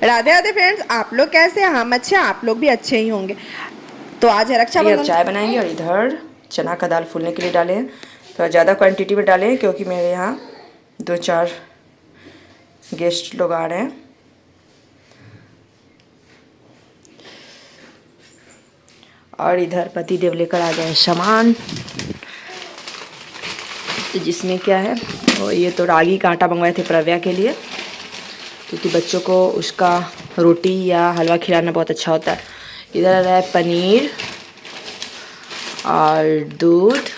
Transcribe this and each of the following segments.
Radhe Radhe friends, आप लोग कैसे हैं? हम अच्छे हैं, आप लोग भी अच्छे ही होंगे। तो आज है रक्षाबंधन। चाय बनाएंगे और इधर चना का दाल फूलने के लिए डाले हैं। थोड़ा ज़्यादा क्वांटिटी में डाले हैं क्योंकि मेरे यहाँ 2-4 गेस्ट लोग आ रहे हैं। और इधर पति देव लेकर आ गए सामान, तो जिसमें क्या है वो ये तो रागी का आटा मंगवाए थे प्रव्या के लिए, क्योंकि बच्चों को उसका रोटी या हलवा खिलाना बहुत अच्छा होता है। इधर है पनीर और दूध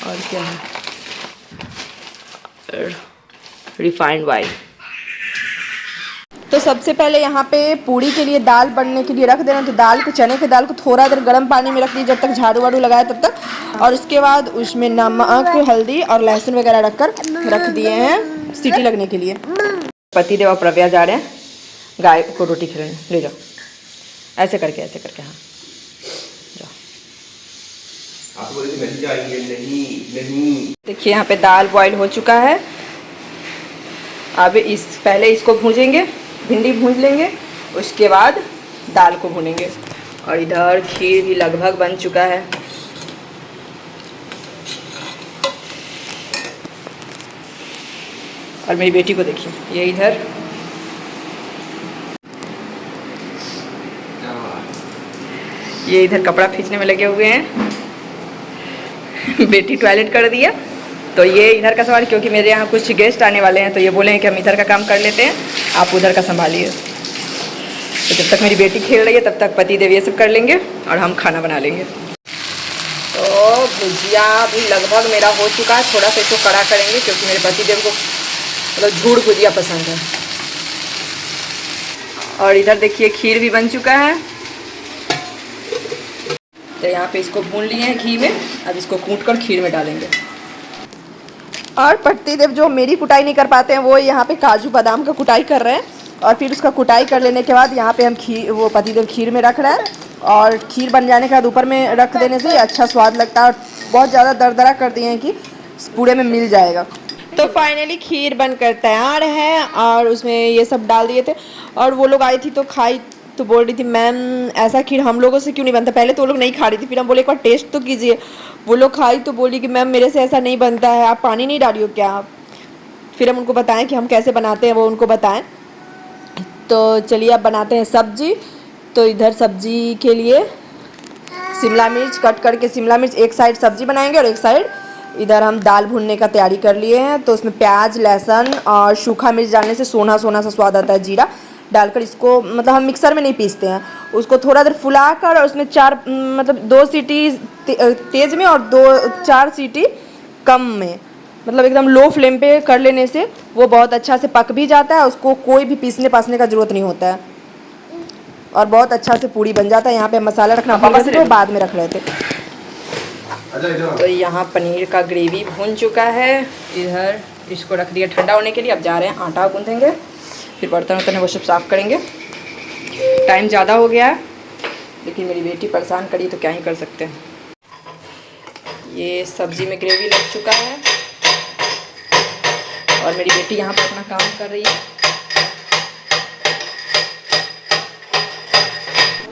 और क्या है रिफाइंड ऑयल। तो सबसे पहले यहाँ पे पूड़ी के लिए दाल बनने के लिए रख देना। तो दाल को, चने की दाल को थोड़ा देर गर्म पानी में रख दी, जब तक झाड़ू वाड़ू लगाए तब तक। और उसके बाद उसमें नमक, हल्दी और लहसुन वगैरह रख दिए हैं सीटी लगने के लिए। पति देव और प्रव्या जा रहे हैं गाय को रोटी खिलाने। ले जाओ, ऐसे करके हाँ जाओ। आप बोले थे नहीं जाएंगे, नहीं। देखिए यहाँ पे दाल बॉईल हो चुका है। अब पहले इसको भूजेंगे, भिंडी भूज लेंगे, उसके बाद दाल को भूनेंगे। और इधर खीर भी लगभग बन चुका है। और मेरी बेटी को देखिए, ये इधर कपड़ा खींचने में लगे हुए हैं। बेटी टॉयलेट कर दिया, तो ये इधर का सवाल, क्योंकि मेरे यहाँ कुछ गेस्ट आने वाले हैं, तो ये बोले हैं कि हम इधर का काम कर लेते हैं, आप उधर का संभालिए। तो जब तक मेरी बेटी खेल रही है तब तक पति देव ये सब कर लेंगे और हम खाना बना लेंगे। तो भुजिया भी लगभग मेरा हो चुका है। थोड़ा सा इसको कड़ा करेंगे क्योंकि मेरे पति देव को मतलब झूठ भुजिया पसंद है। और इधर देखिए खीर भी बन चुका है। तो यहाँ पे इसको भून लिए हैं घी में, अब इसको कूट कर खीर में डालेंगे। और पति देव जो मेरी कुटाई नहीं कर पाते हैं, वो यहाँ पे काजू बादाम का कुटाई कर रहे हैं। और फिर उसका कुटाई कर लेने के बाद यहाँ पे हम वो पति देव खीर में रख रहे हैं। और खीर बन जाने के बाद ऊपर में रख देने से अच्छा स्वाद लगता है। और बहुत ज़्यादा दरदरा कर दिए हैं कि पूरे में मिल जाएगा। तो फाइनली खीर बनकर तैयार है और उसमें ये सब डाल दिए थे। और वो लोग आई थी तो खाई, तो बोल रही थी मैम ऐसा खीर हम लोगों से क्यों नहीं बनता। पहले तो वो लोग नहीं खा रही थी, फिर हम बोले एक बार टेस्ट तो कीजिए। वो लोग खाई तो बोली कि मैम मेरे से ऐसा नहीं बनता है, आप पानी नहीं डाली हो क्या आप। फिर हम उनको बताएं कि हम कैसे बनाते हैं, वो उनको बताएं। तो चलिए अब बनाते हैं सब्जी। तो इधर सब्जी के लिए शिमला मिर्च कट करके, शिमला मिर्च एक साइड सब्जी बनाएंगे और एक साइड इधर हम दाल भूनने का तैयारी कर लिए हैं। तो उसमें प्याज, लहसुन और सूखा मिर्च डालने से सोना सोना सा स्वाद आता है। जीरा डालकर इसको मतलब हम मिक्सर में नहीं पीसते हैं, उसको थोड़ा देर फुलाकर और उसमें 2 सीटी तेज़ में और 2-4 सीटी कम में, मतलब एकदम लो फ्लेम पे कर लेने से वो बहुत अच्छा से पक भी जाता है। उसको कोई भी पीसने पासने का ज़रूरत नहीं होता है और बहुत अच्छा से पूड़ी बन जाता है। यहाँ पे मसाला रखना तो बाद में रख रहे थे। तो यहाँ पनीर का ग्रेवी भून चुका है। इधर इसको रख दिया ठंडा होने के लिए। अब जा रहे हैं आटा गूंथेंगे, फिर बर्तन वर्तन वो सब साफ़ करेंगे। टाइम ज़्यादा हो गया है, लेकिन मेरी बेटी परेशान करी तो क्या ही कर सकते हैं। ये सब्ज़ी में ग्रेवी लग चुका है और मेरी बेटी यहाँ पर अपना काम कर रही है।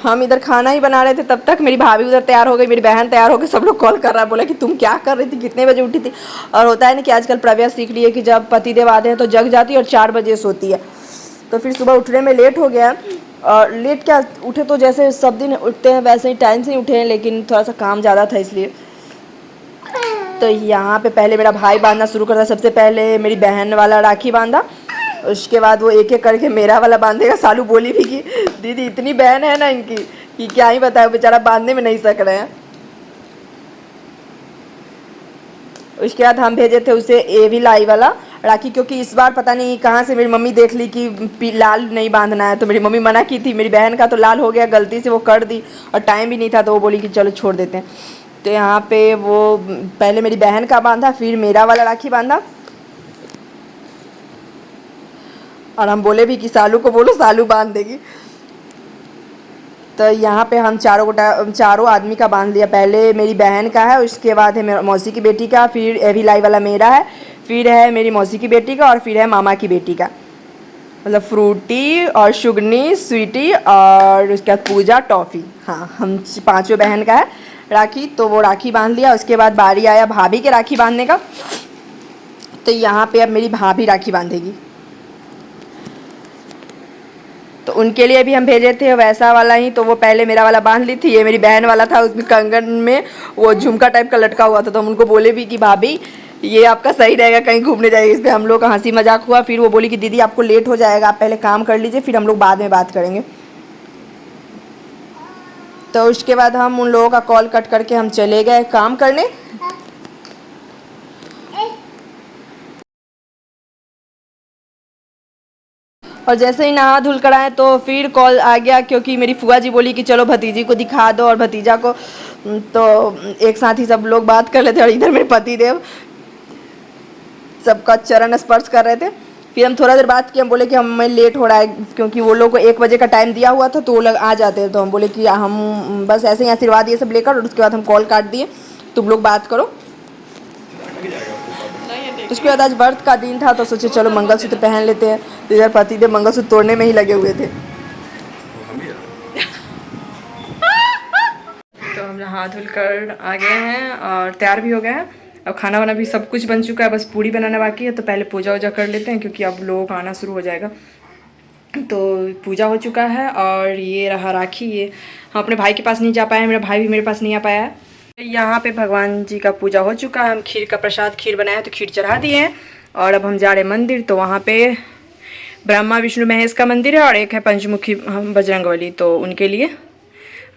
हम इधर खाना ही बना रहे थे, तब तक मेरी भाभी उधर तैयार हो गई, मेरी बहन तैयार हो गई। सब लोग कॉल कर रहा है, बोला कि तुम क्या कर रही थी, कितने बजे उठी थी। और होता है ना कि आजकल प्रव्या सीख ली है कि जब पति देव आते हैं तो जग जाती है और 4 बजे सोती है। तो फिर सुबह उठने में लेट हो गया। और लेट क्या उठे, तो जैसे सब दिन उठते हैं वैसे ही टाइम से ही उठे हैं, लेकिन थोड़ा सा काम ज़्यादा था इसलिए। तो यहाँ पे पहले मेरा भाई बांधना शुरू करता। सबसे पहले मेरी बहन वाला राखी बांधा, उसके बाद वो एक एक करके मेरा वाला बांधेगा। सालू बोली भी कि दीदी इतनी बहन है ना इनकी कि क्या ही बताए, बेचारा बांधने में नहीं सक रहे हैं। उसके बाद हम भेजे थे उसे एवी लाई वाला राखी, क्योंकि इस बार पता नहीं कहाँ से मेरी मम्मी देख ली कि लाल नहीं बांधना है। तो मेरी मम्मी मना की थी, मेरी बहन का तो लाल हो गया, गलती से वो कर दी और टाइम भी नहीं था, तो वो बोली कि चलो छोड़ देते हैं। तो यहाँ पे वो पहले मेरी बहन का बांधा, फिर मेरा वाला राखी बांधा। और हम बोले भी कि सालू को बोलो, सालू बांध देगी। तो यहाँ पे हम चारों आदमी का बांध लिया। पहले मेरी बहन का है, उसके बाद है मेरी मौसी की बेटी का, फिर एवी लाई वाला मेरा है, फिर है मेरी मौसी की बेटी का और फिर है मामा की बेटी का। मतलब फ्रूटी और शुगनी, स्वीटी और उसके बाद पूजा, टॉफ़ी। हाँ, हम पांचों बहन का है राखी, तो वो राखी बांध लिया। उसके बाद बारी आया भाभी के राखी बांधने का, तो यहाँ पे अब मेरी भाभी राखी बांधेगी। तो उनके लिए भी हम भेजे थे वैसा वाला ही, तो वो पहले मेरा वाला बांध ली थी। ये मेरी बहन वाला था, उसमें कंगन में वो झुमका टाइप का लटका हुआ था, तो हम उनको बोले भी कि भाभी ये आपका सही रहेगा, कहीं घूमने जाइए। इस पर हम लोग का हंसी मजाक हुआ। फिर वो बोली कि दीदी आपको लेट हो जाएगा, आप पहले काम कर लीजिए, फिर हम लोग बाद में बात करेंगे। तो उसके बाद हम उन लोगों का कॉल कट करके हम चले गए काम करने। और जैसे ही नहा धुल कर आए तो फिर कॉल आ गया, क्योंकि मेरी फुआ जी बोली कि चलो भतीजी को दिखा दो और भतीजा को। तो एक साथ ही सब लोग बात कर लेते, और इधर मेरे पति देव सबका चरण स्पर्श कर रहे थे। फिर हम थोड़ा देर बात किए, हम बोले कि हमें लेट हो रहा है, क्योंकि वो लोग को 1 बजे का टाइम दिया हुआ था, तो वो लोग आ जाते हैं। तो हम बोले कि हम बस ऐसे ही आशीर्वाद ये सब लेकर, और उसके बाद हम कॉल काट दिए, तुम लोग बात करो। उसके बाद आज व्रत का दिन था, तो सोचे चलो मंगलसूत्र पहन लेते हैं। तो इधर पतिदेव मंगलसूत्र तोड़ने में ही लगे हुए थे। तो हम हाथ धुल कर आ गए हैं और तैयार भी हो गए हैं। अब खाना वाना भी सब कुछ बन चुका है, बस पूड़ी बनाना बाकी है। तो पहले पूजा वूजा कर लेते हैं, क्योंकि अब लोगों का आना शुरू हो जाएगा। तो पूजा हो चुका है, और ये रहा राखी। ये हम अपने भाई के पास नहीं जा पाए हैं, मेरा भाई भी मेरे पास नहीं आ पाया है। यहाँ पे भगवान जी का पूजा हो चुका है। हम खीर का प्रसाद, खीर बनाया तो खीर चढ़ा दिए हैं। और अब हम जा रहे हैं मंदिर। तो वहाँ पे ब्रह्मा विष्णु महेश का मंदिर है, और एक है पंचमुखी बजरंगबली, तो उनके लिए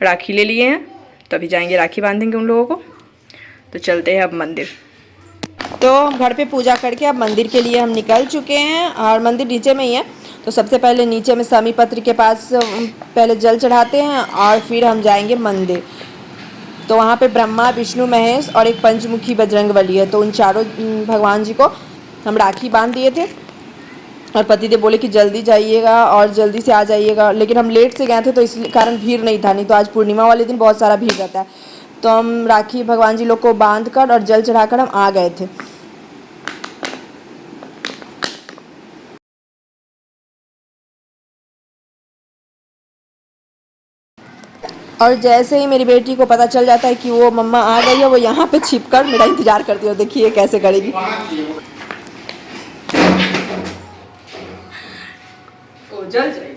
राखी ले लिए हैं। तो अभी जाएंगे राखी बांधेंगे उन लोगों को। तो चलते हैं अब मंदिर। तो घर पे पूजा करके अब मंदिर के लिए हम निकल चुके हैं, और मंदिर नीचे में ही है। तो सबसे पहले नीचे में स्वामी पत्र के पास पहले जल चढ़ाते हैं, और फिर हम जाएंगे मंदिर। तो वहाँ पे ब्रह्मा विष्णु महेश और एक पंचमुखी बजरंगबली है, तो उन चारों भगवान जी को हम राखी बांध दिए थे। और पतिदेव बोले कि जल्दी जाइएगा और जल्दी से आ जाइएगा, लेकिन हम लेट से गए थे, तो इस कारण भीड़ नहीं था। नहीं तो आज पूर्णिमा वाले दिन बहुत सारा भीड़ रहता है। तो हम राखी भगवान जी लोग को बांध कर और जल चढ़ाकर हम आ गए थे। और जैसे ही मेरी बेटी को पता चल जाता है कि वो मम्मा आ गई है, वो यहाँ पे छिप कर मेरा इंतजार करती है। और देखिए कैसे करेगी। ओ जल जाइए।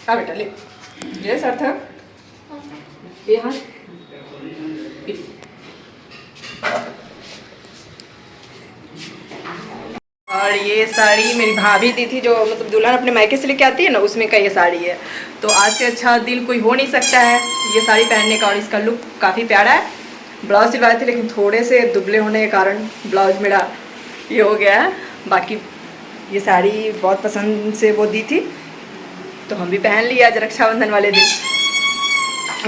हाँ बेटा ले ये सार्थक, ये हाँ और ये साड़ी मेरी भाभी दी थी, जो मतलब दुल्हन अपने मायके से लेके आती है ना, उसमें का ये साड़ी है। तो आज से अच्छा दिल कोई हो नहीं सकता है ये साड़ी पहनने का। और इसका लुक काफ़ी प्यारा है। ब्लाउज सिलवाए थे, लेकिन थोड़े से दुबले होने के कारण ब्लाउज मेरा ये हो गया है। बाकी ये साड़ी बहुत पसंद से वो दी थी, तो हम भी पहन लिया आज रक्षाबंधन वाले दिन।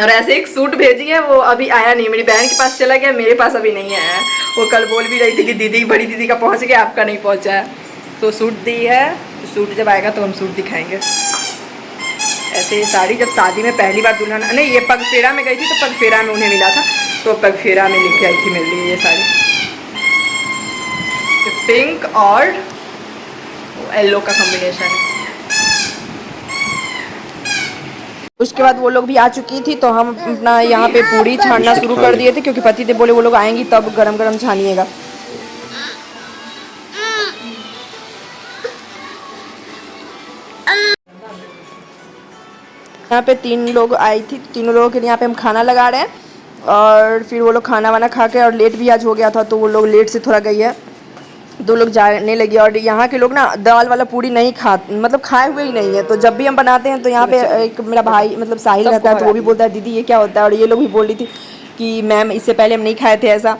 और ऐसे एक सूट भेजी है, वो अभी आया नहीं, मेरी बहन के पास चला गया, मेरे पास अभी नहीं आया है। वो कल बोल भी रही थी कि दीदी, बड़ी दीदी का पहुंच गया, आपका नहीं पहुंचा है। तो सूट दी है, तो सूट जब आएगा तो हम सूट दिखाएंगे। ऐसे ये साड़ी जब शादी में पहली बार दुल्हन, नहीं ये पगफेरा में गई थी, तो पगफेरा में उन्हें मिला था, तो पगफेरा में लेके आई थी मेरे लिए ये साड़ी। पिंक और येलो का कॉम्बिनेशन है। उसके बाद वो लोग भी आ चुकी थी, तो हम अपना यहाँ पे पूड़ी छानना शुरू कर दिए थे, क्योंकि पतिदेव बोले वो लोग आएंगी तब गरम गरम छानिएगा। यहाँ पे 3 लोग आई थी, तीनों लोगों के लिए यहाँ पे हम खाना लगा रहे हैं। और फिर वो लोग खाना वाना खा के, और लेट भी आज हो गया था, तो वो लोग लेट से थोड़ा गई है, 2 लोग जाने लगे। और यहाँ के लोग ना दाल वाला पूड़ी नहीं मतलब खाए हुए ही नहीं है। तो जब भी हम बनाते हैं, तो यहाँ पे एक मेरा भाई मतलब साहिल रहता है, तो वो भी बोलता है दीदी ये क्या होता है। और ये लोग भी बोल रही थी कि मैम इससे पहले हम नहीं खाए थे ऐसा।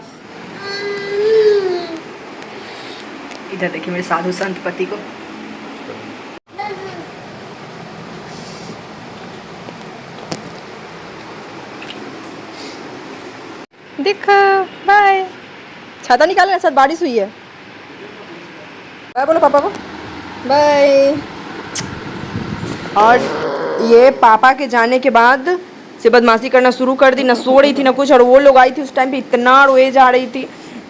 इधर देखिए मेरे साधु संत पति को। देखो बाय, छाता निकाले ना, साथ बारिश हुई है। बाय बोलो पापा को, बाय। और ये पापा के जाने के बाद से बदमाशी करना शुरू कर दी, ना सो रही थी ना कुछ। और वो लोग आई थी उस टाइम पे इतना रोए जा रही थी।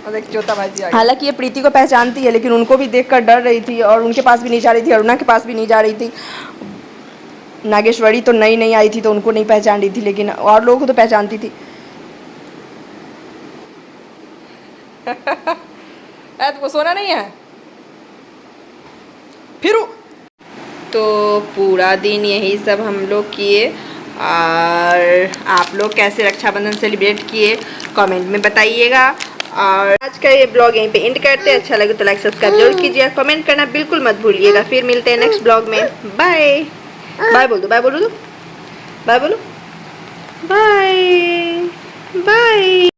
और एक चौथा भाजी आ गया। हालांकि ये प्रीति को पहचानती है, लेकिन उनको भी देखकर डर रही थी और उनके पास भी नहीं जा रही थी, अरुणा के पास भी नहीं जा रही थी। नागेश्वरी तो नई नई आई थी तो उनको नहीं पहचान रही थी, लेकिन और लोगों को तो पहचानती थी। तुमको सोना नहीं है फिर? तो पूरा दिन यही सब हम लोग किए। और आप लोग कैसे रक्षाबंधन सेलिब्रेट किए कमेंट में बताइएगा। और आज का ये ब्लॉग यहीं पे एंड करते हैं। अच्छा लगे तो लाइक सब्सक्राइब जरूर कीजिएगा, कमेंट करना बिल्कुल मत भूलिएगा। फिर मिलते हैं नेक्स्ट ब्लॉग में। बाय बाय बोल दो, बाय बोलो, बाय बोलो, बाय बाय।